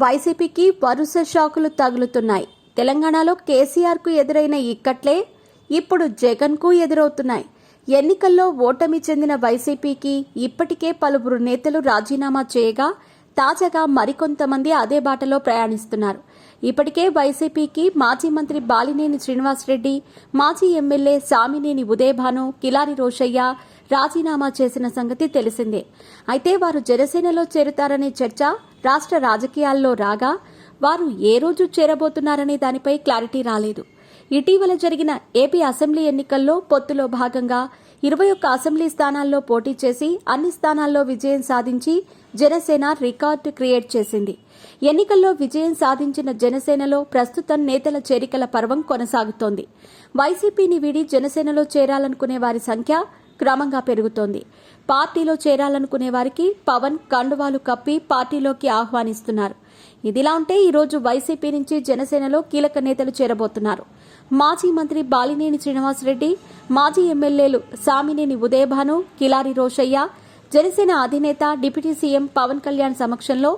వైసీపీకి వరుస షాకులు తగులుతున్నాయి. తెలంగాణలో కేసీఆర్కు ఎదురైన ఇక్కట్లే ఇప్పుడు జగన్కు ఎదురవుతున్నాయి. ఎన్నికల్లో ఓటమి చెందిన వైసీపీకి ఇప్పటికే పలువురు నేతలు రాజీనామా చేయగా తాజాగా మరికొంతమంది అదే బాటలో ప్రయాణిస్తున్నారు. ఇప్పటికే వైసీపీకి మాజీ మంత్రి బాలినేని శ్రీనివాసరెడ్డి, మాజీ ఎమ్మెల్యే సామినేని ఉదయభాను, కిలారి రోషయ్య రాజీనామా చేసిన సంగతి తెలిసిందే. అయితే వారు జనసేనలో చేరుతారనే చర్చ రాష్ట్ర రాజకీయాల్లో రాగా వారు ఏ రోజు చేరబోతున్నారనే దానిపై క్లారిటీ రాలేదు. ఇటీవల జరిగిన ఏపీ అసెంబ్లీ ఎన్నికల్లో పొత్తులో భాగంగా 21 అసెంబ్లీ స్థానాల్లో పోటీ చేసి అన్ని స్థానాల్లో విజయం సాధించి జనసేన రికార్డు క్రియేట్ చేసింది. ఎన్నికల్లో విజయం సాధించిన జనసేనలో ప్రస్తుతం నేతల చేరికల పర్వం కొనసాగుతోంది. వైసీపీని వీడి జనసేనలో చేరాలనుకునే వారి సంఖ్య క్రమంగా పెరుగుతోంది. పార్టీలో చేరాలనుకునే వారికి పవన్ కండువాలు కప్పి పార్టీలోకి ఆహ్వానిస్తున్నారు. ఇదిలా ఉంటే ఈరోజు వైసీపీ నుంచి జనసేనలో కీలక నేతలు చేరబోతున్నారు. మాజీ మంత్రి బాలినేని శ్రీనివాసరెడ్డి, మాజీ ఎమ్మెల్యేలు సామినేని ఉదయభాను, కిలారి రోషయ్య జనసేన అధినేత డిప్యూటీ సీఎం పవన్ కళ్యాణ్ సమక్షంలో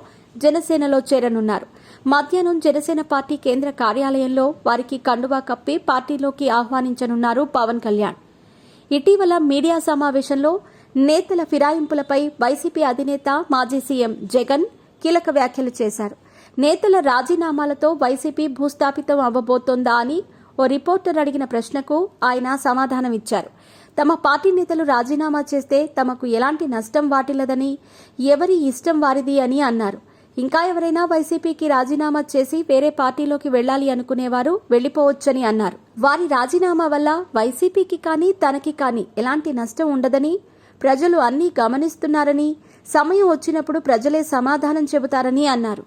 జనసేనలో చేరనున్నారు. మధ్యాహ్నం జనసేన పార్టీ కేంద్ర కార్యాలయంలో వారికి కండువా కప్పి పార్టీలోకి ఆహ్వానించనున్నారు పవన్ కళ్యాణ్. ఇటీవల మీడియా సమావేశంలో నేతల ఫిరాయింపులపై వైసీపీ అధినేత మాజీ సీఎం జగన్ కీలక వ్యాఖ్యలు చేశారు. నేతల రాజీనామాలతో వైసీపీ భూస్థాపితం అవ్వబోతోందా అని ఓ రిపోర్టర్ అడిగిన ప్రశ్నకు ఆయన సమాధానమిచ్చారు. తమ పార్టీ నేతలు రాజీనామా చేస్తే తమకు ఎలాంటి నష్టం వాటిల్లదని, ఎవరి ఇష్టం వారిది అని అన్నారు. ఇంకా ఎవరైనా వైసీపీకి రాజీనామా చేసి వేరే పార్టీలోకి వెళ్లాలి అనుకునేవారు వెళ్లిపోవచ్చని అన్నారు. వారి రాజీనామా వల్ల వైసీపీకి కానీ తనకి కానీ ఎలాంటి నష్టం ఉండదని, ప్రజలు అన్నీ గమనిస్తున్నారని, సమయం వచ్చినప్పుడు ప్రజలే సమాధానం చెబుతారని అన్నారు.